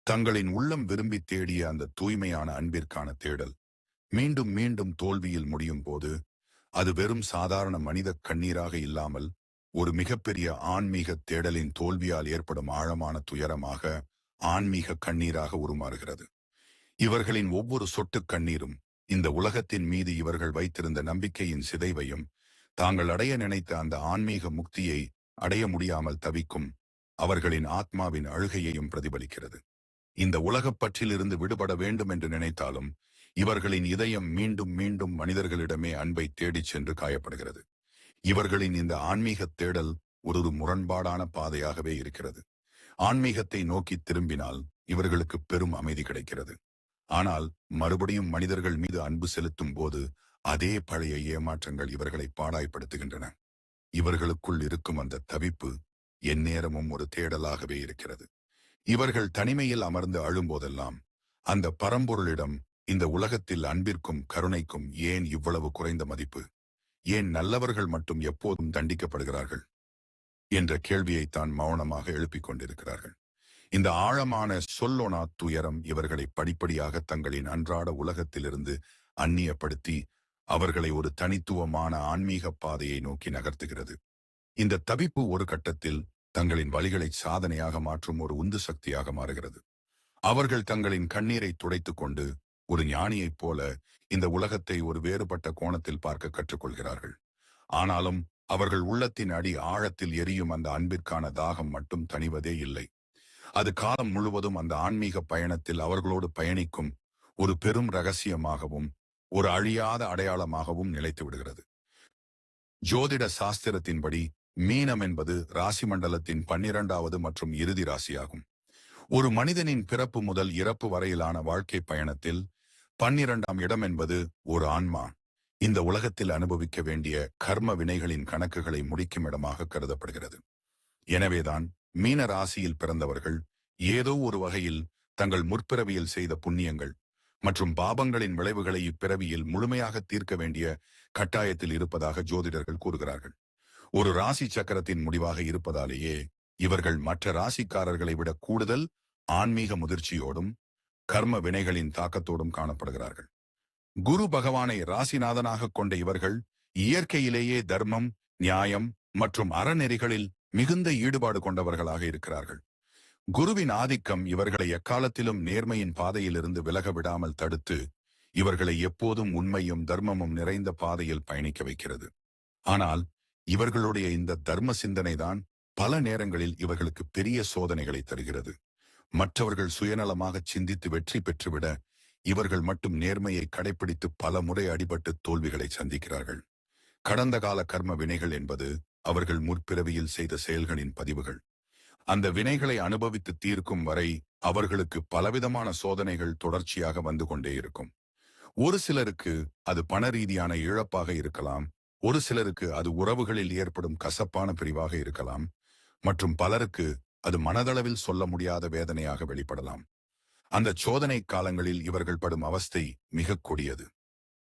தங்களின் உள்ளம் விரும்பி தேடிய அந்த தூய்மையான அன்பிற்கான தேடல் மீண்டும் மீண்டும் தோல்வியில் முடியும் போது அது வெறும் சாதாரண மனித கண்ணீராக இல்லாமல் ஒரு மிகப்பெரிய ஆன்மீக தேடலின் தோல்வியால் ஏற்படும் ஆழமான துயரமாக ஆன்மீக கண்ணீராக உருமாறுகிறது. இவர்களின் ஒவ்வொரு சொட்டு கண்ணீரும் இந்த உலகத்தின் மீது இவர்கள் வைத்திருந்த நம்பிக்கையின் சிதைவையும், தாங்கள் அடைய நினைத்த அந்த ஆன்மீக முக்தியை அடைய முடியாமல் தவிக்கும் அவர்களின் ஆத்மாவின் அழுகையையும் பிரதிபலிக்கிறது. இந்த உலகப் பற்றிலிருந்து விடுபட வேண்டும் என்று நினைத்தாலும் இவர்களின் இதயம் மீண்டும் மீண்டும் மனிதர்களிடமே அன்பை தேடிச் சென்று காயப்படுகிறது. இவர்களின் இந்த ஆன்மீக தேடல் ஒரு முரண்பாடான பாதையாகவே இருக்கிறது. ஆன்மீகத்தை நோக்கி திரும்பினால் இவர்களுக்கு பெரும் அமைதி கிடைக்கிறது. ஆனால் மறுபடியும் மனிதர்கள் மீது அன்பு செலுத்தும் போது அதே பழைய ஏமாற்றங்கள் இவர்களை பாடாய்ப்படுத்துகின்றன. இவர்களுக்குள் இருக்கும் அந்த தவிப்பு எந்நேரமும் ஒரு தேடலாகவே இருக்கிறது. இவர்கள் தனிமையில் அமர்ந்து அழும்போதெல்லாம் அந்த பரம்பொருளிடம், இந்த உலகத்தில் அன்பிற்கும் கருணைக்கும் ஏன் இவ்வளவு குறைந்த மதிப்பு, ஏன் நல்லவர்கள் மட்டும் எப்போதும் தண்டிக்கப்படுகிறார்கள் என்ற கேள்வியைத்தான் மௌனமாக எழுப்பிக் கொண்டிருக்கிறார்கள். இந்த ஆழமான சொல்லொணா துயரம் இவர்களை படிப்படியாக தங்களின் அன்றாட உலகத்திலிருந்து அந்நியப்படுத்தி அவர்களை ஒரு தனித்துவமான ஆன்மீக பாதையை நோக்கி நகர்த்துகிறது. இந்த தவிப்பு ஒரு கட்டத்தில் தங்களின் வழிகளை சாதனையாக மாற்றும் ஒரு உந்து சக்தியாக மாறுகிறது. அவர்கள் தங்களின் கண்ணீரை துடைத்துக் கொண்டு ஒரு ஞானியைப் போல இந்த உலகத்தை ஒரு வேறுபட்ட கோணத்தில் பார்க்க கற்றுக்கொள்கிறார்கள். ஆனாலும் அவர்கள் உள்ளத்தின் அடி ஆழத்தில் எரியும் அந்த அன்பிற்கான தாகம் மட்டும் தணிவதே இல்லை. அது காலம் முழுவதும் அந்த ஆன்மீக பயணத்தில் அவர்களோடு பயணிக்கும் ஒரு பெரும் ரகசியமாகவும் ஒரு அழியாத அடையாளமாகவும் நிலைத்து விடுகிறது. ஜோதிட சாஸ்திரத்தின்படி மீனம் என்பது ராசி மண்டலத்தின் 12வது மற்றும் இறுதி ராசியாகும். ஒரு மனிதனின் பிறப்பு முதல் இறப்பு வரையிலான வாழ்க்கை பயணத்தில் 12ஆம் இடம் என்பது ஒரு ஆன்மா இந்த உலகத்தில் அனுபவிக்க வேண்டிய கர்ம வினைகளின் கணக்குகளை முடிக்கும் இடமாக கருதப்படுகிறது. எனவேதான் மீன ராசியில் பிறந்தவர்கள் ஏதோ ஒரு வகையில் தங்கள் முற்பிறவியில் செய்த புண்ணியங்கள் மற்றும் பாபங்களின் விளைவுகளை இப்பிறவியில் முழுமையாக தீர்க்க வேண்டிய கட்டாயத்தில் இருப்பதாக ஜோதிடர்கள் கூறுகிறார்கள். ஒரு ராசி சக்கரத்தின் முடிவாக இருப்பதாலேயே இவர்கள் மற்ற ராசிக்காரர்களை விட கூடுதல் ஆன்மீக முதிர்ச்சியோடும் கர்ம வினைகளின் தாக்கத்தோடும் காணப்படுகிறார்கள். குரு பகவானை ராசிநாதனாக கொண்ட இவர்கள் இயற்கையிலேயே தர்மம், நியாயம் மற்றும் அறநெறிகளில் மிகுந்த ஈடுபாடு கொண்டவர்களாக இருக்கிறார்கள். குருவின் ஆதிக்கம் இவர்களை எக்காலத்திலும் நேர்மையின் பாதையிலிருந்து விலக விடாமல் தடுத்து இவர்களை எப்போதும் உண்மையும் தர்மமும் நிறைந்த பாதையில் பயணிக்க வைக்கிறது. ஆனால் இவர்களுடைய இந்த தர்ம சிந்தனைதான் பல நேரங்களில் இவர்களுக்கு பெரிய சோதனைகளை தருகிறது. மற்றவர்கள் சுயநலமாக சிந்தித்து வெற்றி பெற்றுவிட இவர்கள் மட்டும் நேர்மையை கடைபிடித்து பல முறை அடிபட்டு தோல்விகளை சந்திக்கிறார்கள். கடந்த கால கர்ம வினைகள் என்பது அவர்கள் முற்பிறவியில் செய்த செயல்களின் பதிவுகள். அந்த வினைகளை அனுபவித்து தீர்க்கும் வரை அவர்களுக்கு பலவிதமான சோதனைகள் தொடர்ச்சியாக வந்து கொண்டே இருக்கும். ஒரு சிலருக்கு அது பண ரீதியான இழப்பாக இருக்கலாம், ஒரு சிலருக்கு அது உறவுகளில் ஏற்படும் கசப்பான பிரிவாக இருக்கலாம், மற்றும் பலருக்கு அது மனதளவில் சொல்ல முடியாத வேதனையாக வெளிப்படலாம். அந்த சோதனை காலங்களில் இவர்கள் படும் அவஸ்தை மிக கொடியது.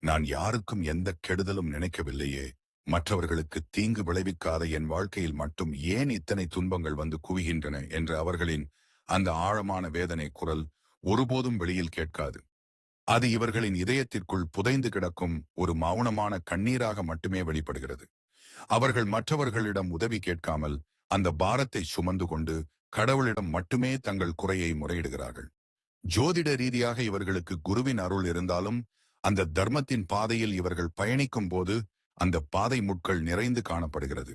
நான் யாருக்கும் எந்த கெடுதலும் நினைக்கவில்லையே, மற்றவர்களுக்கு தீங்கு விளைவிக்காத என் வாழ்க்கையில் மட்டும் ஏன் இத்தனை துன்பங்கள் வந்து குவிகின்றன என்ற அவர்களின் அந்த ஆழமான வேதனை குரல் ஒருபோதும் வெளியில் கேட்காது. அது இவர்களின் இதயத்திற்குள் புதைந்து கிடக்கும் ஒரு மௌனமான கண்ணீராக மட்டுமே வெளிப்படுகிறது. அவர்கள் மற்றவர்களிடம் உதவி கேட்காமல் அந்த பாரத்தை சுமந்து கொண்டு கடவுளிடம் மட்டுமே தங்கள் குறையை முறையிடுகிறார்கள். ஜோதிட ரீதியாக இவர்களுக்கு குருவின் அருள் இருந்தாலும் அந்த தர்மத்தின் பாதையில் இவர்கள் பயணிக்கும் போது அந்த பாதை முட்கள் நிறைந்து காணப்படுகிறது.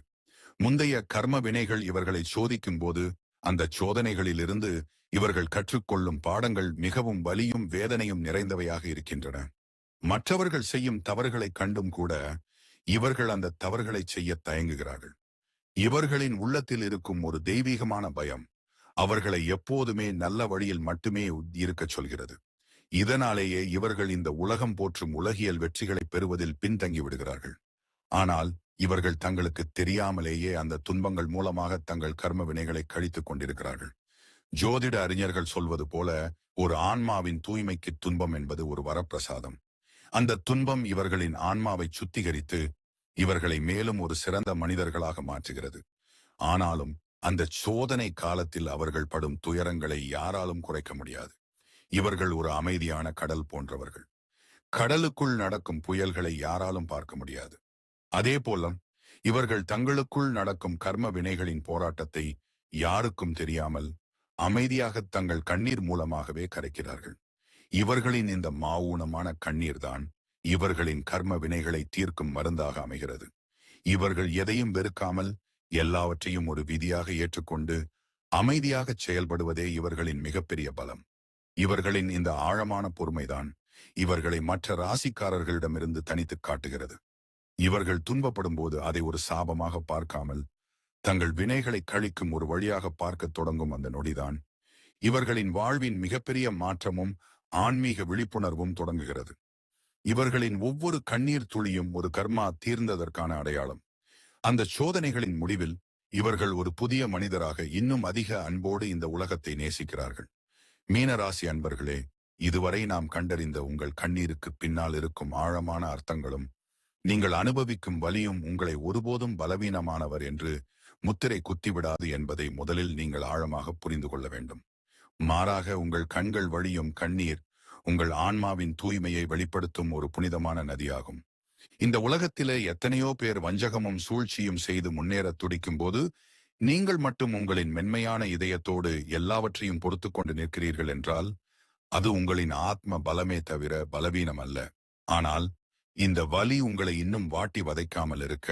முந்தைய கர்ம வினைகள் இவர்களை சோதிக்கும் போது அந்த சோதனைகளிலிருந்து இவர்கள் கற்றுக்கொள்ளும் பாடங்கள் மிகவும் வலியும் வேதனையும் நிறைந்தவையாக இருக்கின்றன. மற்றவர்கள் செய்யும் தவறுகளை கண்டும் கூட இவர்கள் அந்த தவறுகளை செய்ய தயங்குகிறார்கள். இவர்களின் உள்ளத்தில் இருக்கும் ஒரு தெய்வீகமான பயம் அவர்களை எப்போதுமே நல்ல வழியில் மட்டுமே இருக்கச் சொல்கிறது. இதனாலேயே இவர்கள் இந்த உலகம் போற்றும் உலகியல் வெற்றிகளை பெறுவதில் பின்தங்கி விடுகிறார்கள். ஆனால் இவர்கள் தங்களுக்கு தெரியாமலேயே அந்த துன்பங்கள் மூலமாக தங்கள் கர்ம வினைகளை கழித்துக் கொண்டிருக்கிறார்கள். ஜோதிட அறிஞர்கள் சொல்வது போல ஒரு ஆன்மாவின் தூய்மைக்கு துன்பம் என்பது ஒரு வரப்பிரசாதம். அந்த துன்பம் இவர்களின் ஆன்மாவை சுத்திகரித்து இவர்களை மேலும் ஒரு சிறந்த மனிதர்களாக மாற்றுகிறது. ஆனாலும் அந்த சோதனை காலத்தில் அவர்கள் படும் துயரங்களை யாராலும் குறைக்க முடியாது. இவர்கள் ஒரு அமைதியான கடல் போன்றவர்கள். கடலுக்குள் நடக்கும் புயல்களை யாராலும் பார்க்க முடியாது. அதே போல இவர்கள் தங்களுக்குள் நடக்கும் கர்ம வினைகளின் போராட்டத்தை யாருக்கும் தெரியாமல் அமைதியாக தங்கள் கண்ணீர் மூலமாகவே கரைக்கிறார்கள். இவர்களின் இந்த மாவூனமான கண்ணீர்தான் இவர்களின் கர்ம வினைகளை தீர்க்கும் மருந்தாக அமைகிறது. இவர்கள் எதையும் வெறுக்காமல் எல்லாவற்றையும் ஒரு விதியாக ஏற்றுக்கொண்டு அமைதியாக செயல்படுவதே இவர்களின் மிகப்பெரிய பலம். இவர்களின் இந்த ஆழமான பொறுமைதான் இவர்களை மற்ற ராசிக்காரர்களிடமிருந்து தனித்துக் காட்டுகிறது. இவர்கள் துன்பப்படும் போது அதை ஒரு சாபமாக பார்க்காமல் தங்கள் வினைகளை கழிக்கும் ஒரு வழியாக பார்க்கத் தொடங்கும் அந்த நொடிதான் இவர்களின் வாழ்வின் மிகப்பெரிய மாற்றமும் ஆன்மீக விழிப்புணர்வும் தொடங்குகிறது. இவர்களின் ஒவ்வொரு கண்ணீர் துளியும் ஒரு கர்மா தீர்ந்ததற்கான அடையாளம். அந்த சோதனைகளின் முடிவில் இவர்கள் ஒரு புதிய மனிதராக இன்னும் அதிக அன்போடு இந்த உலகத்தை நேசிக்கிறார்கள். மீனராசி அன்பர்களே, இதுவரை நாம் கண்டறிந்த உங்கள் கண்ணீருக்கு பின்னால் இருக்கும் ஆழமான அர்த்தங்களும் நீங்கள் அனுபவிக்கும் வலியும் உங்களை ஒருபோதும் பலவீனமானவர் என்று முத்திரை குத்திவிடாது என்பதை முதலில் நீங்கள் ஆழமாக புரிந்து கொள்ள வேண்டும். மாறாக உங்கள் கண்கள் வழியும் கண்ணீர் உங்கள் ஆன்மாவின் தூய்மையை வெளிப்படுத்தும் ஒரு புனிதமான நதியாகும். இந்த உலகத்திலே எத்தனையோ பேர் வஞ்சகமும் சூழ்ச்சியும் செய்து முன்னேற துடிக்கும் போது நீங்கள் மட்டும் உங்களின் மென்மையான இதயத்தோடு எல்லாவற்றையும் பொறுத்து கொண்டு நிற்கிறீர்கள் என்றால் அது உங்களின் ஆத்ம பலமே தவிர பலவீனம் அல்ல. ஆனால் இந்த வலி உங்களை இன்னும் வாட்டி வதைக்காமல் இருக்க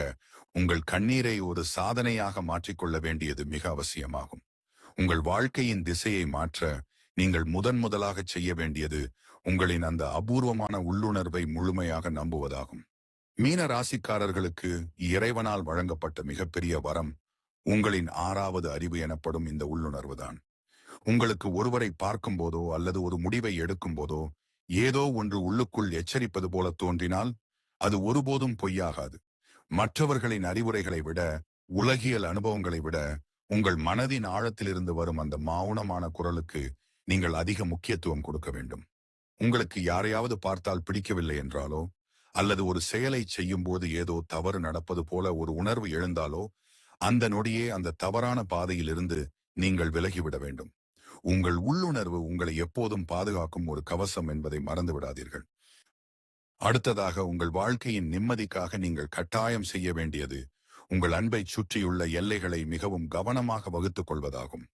உங்கள் கண்ணீரை ஒரு சாதனையாக மாற்றிக்கொள்ள வேண்டியது மிக அவசியமாகும். உங்கள் வாழ்க்கையின் திசையை மாற்ற நீங்கள் முதலாக செய்ய வேண்டியது உங்களின் அந்த அபூர்வமான உள்ளுணர்வை முழுமையாக நம்புவதாகும். மீன ராசிக்காரர்களுக்கு இறைவனால் வழங்கப்பட்ட மிகப்பெரிய வரம் உங்களின் 6வது அறிவு எனப்படும் இந்த உள்ளுணர்வுதான். உங்களுக்கு ஒருவரை பார்க்கும் போதோ அல்லது ஒரு முடிவை எடுக்கும் போதோ ஏதோ ஒன்று உள்ளுக்குள் எச்சரிப்பது போல தோன்றினால் அது ஒருபோதும் பொய்யாகாது. மற்றவர்களின் அறிவுரைகளை விட, உலகியல் அனுபவங்களை விட உங்கள் மனதின் ஆழத்திலிருந்து வரும் அந்த மௌனமான குரலுக்கு நீங்கள் அதிக முக்கியத்துவம் கொடுக்க வேண்டும். உங்களுக்கு யாரையாவது பார்த்தால் பிடிக்கவில்லை என்றாலோ அல்லது ஒரு செயலை செய்யும் போது ஏதோ தவறு நடப்பது போல ஒரு உணர்வு எழுந்தாலோ அந்த நொடியே அந்த தவறான பாதையிலிருந்து நீங்கள் விலகிவிட வேண்டும். உங்கள் உள்ளுணர்வு உங்களை எப்போதும் பாதுகாக்கும் ஒரு கவசம் என்பதை மறந்து விடாதீர்கள். அடுத்ததாக உங்கள் வாழ்க்கையின் நிம்மதிக்காக நீங்கள் கட்டாயம் செய்ய வேண்டியது உங்கள் அன்பை சுற்றியுள்ள எல்லைகளை மிகவும் கவனமாக வகுத்துக் கொள்வதாகும்.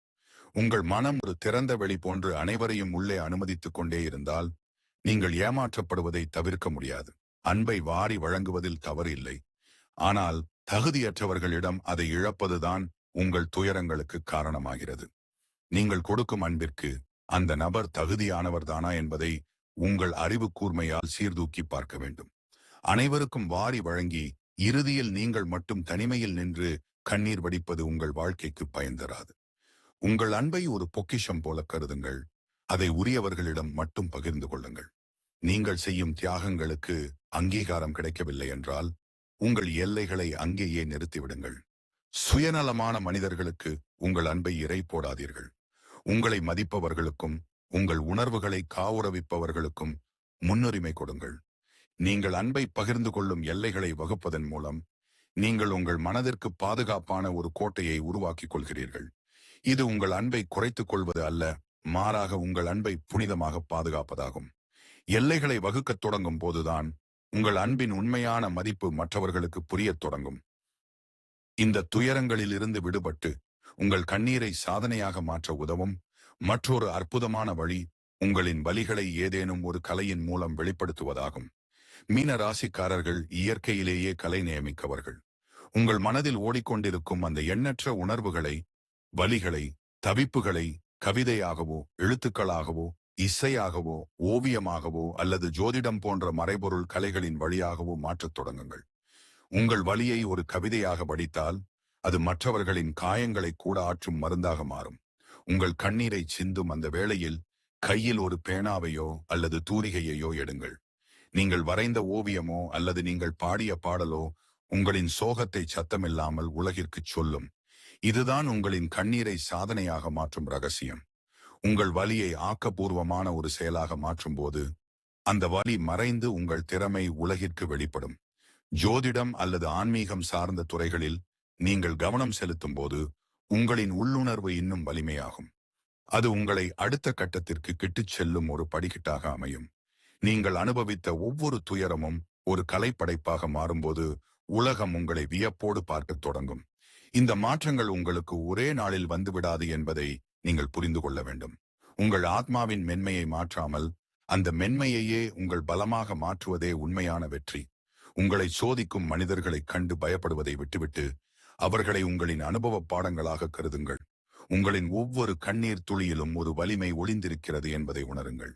உங்கள் மனம் ஒரு திறந்த வெளி போன்று அனைவரையும் உள்ளே அனுமதித்துக் கொண்டே இருந்தால் நீங்கள் ஏமாற்றப்படுவதை தவிர்க்க முடியாது. அன்பை வாரி வழங்குவதில் தவறு இல்லை. ஆனால் தகுதியற்றவர்களிடம் அதை இழப்பதுதான் உங்கள் துயரங்களுக்கு காரணமாகிறது. நீங்கள் கொடுக்கும் அன்பிற்கு அந்த நபர் தகுதியானவர்தானா என்பதை உங்கள் அறிவு கூர்மையால் சீர்தூக்கி பார்க்க வேண்டும். அனைவருக்கும் வாரி வழங்கி இறுதியில் நீங்கள் மட்டும் தனிமையில் நின்று கண்ணீர் வடிப்பது உங்கள் வாழ்க்கைக்கு பயன் தராது. உங்கள் அன்பை ஒரு பொக்கிஷம் போல கருதுங்கள். அதை உரியவர்களிடம் மட்டும் பகிர்ந்து கொள்ளுங்கள். நீங்கள் செய்யும் தியாகங்களுக்கு அங்கீகாரம் கிடைக்கவில்லை என்றால் உங்கள் எல்லைகளை அங்கேயே நிறுத்திவிடுங்கள். சுயநலமான மனிதர்களுக்கு உங்கள் அன்பை இறை போடாதீர்கள். உங்களை மதிப்பவர்களுக்கும் உங்கள் உணர்வுகளை காவுறவிப்பவர்களுக்கும் முன்னுரிமை கொடுங்கள். நீங்கள் அன்பை பகிர்ந்து கொள்ளும் எல்லைகளை வகுப்பதன் மூலம் நீங்கள் உங்கள் மனதிற்கு பாதுகாப்பான ஒரு கோட்டையை உருவாக்கிக் கொள்கிறீர்கள். இது உங்கள் அன்பை குறைத்துக் கொள்வது அல்ல, மாறாக உங்கள் அன்பை புனிதமாக பாதுகாப்பதாகும். எல்லைகளை வகுக்கத் தொடங்கும் போதுதான் உங்கள் அன்பின் உண்மையான மதிப்பு மற்றவர்களுக்கு புரியத் தொடங்கும். இந்த துயரங்களில் இருந்து விடுபட்டு உங்கள் கண்ணீரை சாதனையாக மாற்ற உதவும் மற்றொரு அற்புதமான வழி உங்களின் வலிகளை ஏதேனும் ஒரு கலையின் மூலம் வெளிப்படுத்துவதாகும். மீன ராசிக்காரர்கள் இயற்கையிலேயே கலை நியமிக்கவர்கள். உங்கள் மனதில் ஓடிக்கொண்டிருக்கும் அந்த எண்ணற்ற உணர்வுகளை, வலிகளை, தவிப்புகளை கவிதையாகவோ எழுத்துக்களாகவோ இசையாகவோ ஓவியமாகவோ அல்லது ஜோதிடம் போன்ற மறைபொருள் கலைகளின் வழியாகவோ மாற்றத் தொடங்குங்கள். உங்கள் வலியை ஒரு கவிதையாக படித்தால் அது மற்றவர்களின் காயங்களை கூட ஆற்றும் மருந்தாக மாறும். உங்கள் கண்ணீரை சிந்தும் அந்த வேளையில் கையில் ஒரு பேனாவையோ அல்லது தூரிகையையோ எடுங்கள். நீங்கள் வரைந்த ஓவியமோ அல்லது நீங்கள் பாடிய பாடலோ உங்களின் சோகத்தை சத்தமில்லாமல் உலகிற்குச் சொல்லும். இதுதான் உங்களின் கண்ணீரை சாதனையாக மாற்றும் ரகசியம். உங்கள் வலியை ஆக்கப்பூர்வமான ஒரு செயலாக மாற்றும் போது அந்த வலி மறைந்து உங்கள் திறமை உலகிற்கு வெளிப்படும். ஜோதிடம் அல்லது ஆன்மீகம் சார்ந்த துறைகளில் நீங்கள் கவனம் செலுத்தும் போது உங்களின் உள்ளுணர்வு இன்னும் வலிமையாகும். அது உங்களை அடுத்த கட்டத்திற்கு கிட்டுச் செல்லும் ஒரு படிக்கட்டாக அமையும். நீங்கள் அனுபவித்த ஒவ்வொரு துயரமும் ஒரு கலைப்படைப்பாக மாறும்போது உலகம் உங்களை வியப்போடு பார்க்கத் தொடங்கும். இந்த மாற்றங்கள் உங்களுக்கு ஒரே நாளில் வந்துவிடாது என்பதை நீங்கள் புரிந்து கொள்ள வேண்டும். உங்கள் ஆத்மாவின் மென்மையை மாற்றாமல் அந்த மென்மையையே உங்கள் பலமாக மாற்றுவதே உண்மையான வெற்றி. உங்களை சோதிக்கும் மனிதர்களைக் கண்டு பயப்படுவதை விட்டுவிட்டு அவர்களை உங்களின் அனுபவ பாடங்களாக கருதுங்கள். உங்களின் ஒவ்வொரு கண்ணீர் துளியிலும் ஒரு வலிமை ஒளிந்திருக்கிறது என்பதை உணருங்கள்.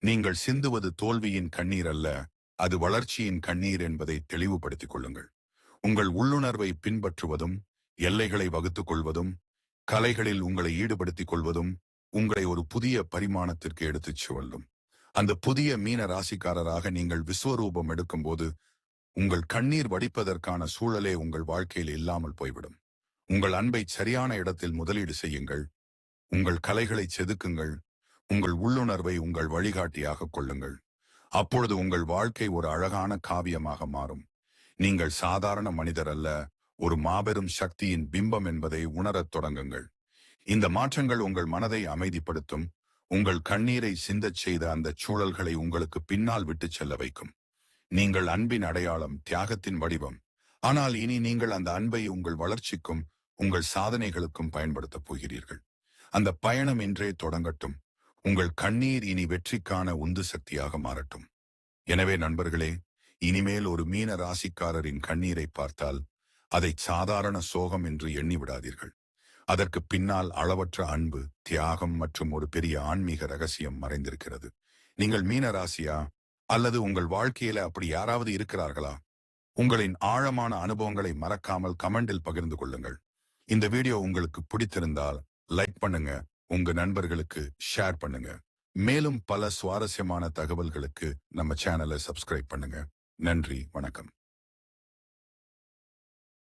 நீங்கள் சிந்துவது தோல்வியின் கண்ணீர் அல்ல, அது வளர்ச்சியின் கண்ணீர் என்பதை தெளிவுபடுத்திக் கொள்ளுங்கள். உங்கள் உள்ளுணர்வை பின்பற்றுவதும், எல்லைகளை வகுத்துக் கொள்வதும், கலைகளில் உங்களை ஈடுபடுத்திக் கொள்வதும் உங்களை ஒரு புதிய பரிமாணத்திற்கு எடுத்துச் செல்லும். அந்த புதிய மீன ராசிக்காரராக நீங்கள் விஸ்வரூபம் எடுக்கும்போது உங்கள் கண்ணீர் வடிப்பதற்கான சூழலே உங்கள் வாழ்க்கையில் இல்லாமல் போய்விடும். உங்கள் அன்பை சரியான இடத்தில் முதலீடு செய்யுங்கள். உங்கள் கலைகளை செதுக்குங்கள். உங்கள் உள்ளுணர்வை உங்கள் வழிகாட்டியாக கொள்ளுங்கள். அப்பொழுது உங்கள் வாழ்க்கை ஒரு அழகான காவியமாக மாறும். நீங்கள் சாதாரண மனிதர் அல்ல, ஒரு மாபெரும் சக்தியின் பிம்பம் என்பதை உணரத் தொடங்குங்கள். இந்த மாற்றங்கள் உங்கள் மனதை அமைதிப்படுத்தும். உங்கள் கண்ணீரை சிந்தச் செய்த அந்த சூழல்களை உங்களுக்கு பின்னால் விட்டுச் செல்ல வைக்கும். நீங்கள் அன்பின் அடையாளம், தியாகத்தின் வடிவம். ஆனால் இனி நீங்கள் அந்த அன்பை உங்கள் வளர்ச்சிக்கும் உங்கள் சாதனைகளுக்கும் பயன்படுத்தப் போகிறீர்கள். அந்த பயணம் இன்றே தொடங்கட்டும். உங்கள் கண்ணீர் இனி வெற்றிக்கான உந்து சக்தியாக மாறட்டும். எனவே நண்பர்களே, இனிமேல் ஒரு மீன ராசிக்காரரின் கண்ணீரை பார்த்தால் அதை சாதாரண சோகம் என்று எண்ணி விடாதீர்கள். அதற்கு பின்னால் அளவற்ற அன்பு, தியாகம் மற்றும் ஒரு பெரிய ஆன்மீக ரகசியம் மறைந்திருக்கிறது. நீங்கள் மீன ராசியா? அல்லது உங்கள் வாழ்க்கையில அப்படி யாராவது இருக்கிறார்களா? உங்களின் ஆழமான அனுபவங்களை மறக்காமல் கமெண்டில் பகிர்ந்து கொள்ளுங்கள். இந்த வீடியோ உங்களுக்கு பிடித்திருந்தால் லைக் பண்ணுங்க, உங்க நண்பர்களுக்கு ஷேர் பண்ணுங்க. மேலும் பல சுவாரஸ்யமான தகவல்களுக்கு நம்ம சேனலை சப்ஸ்கிரைப் பண்ணுங்க. நன்றி, வணக்கம்.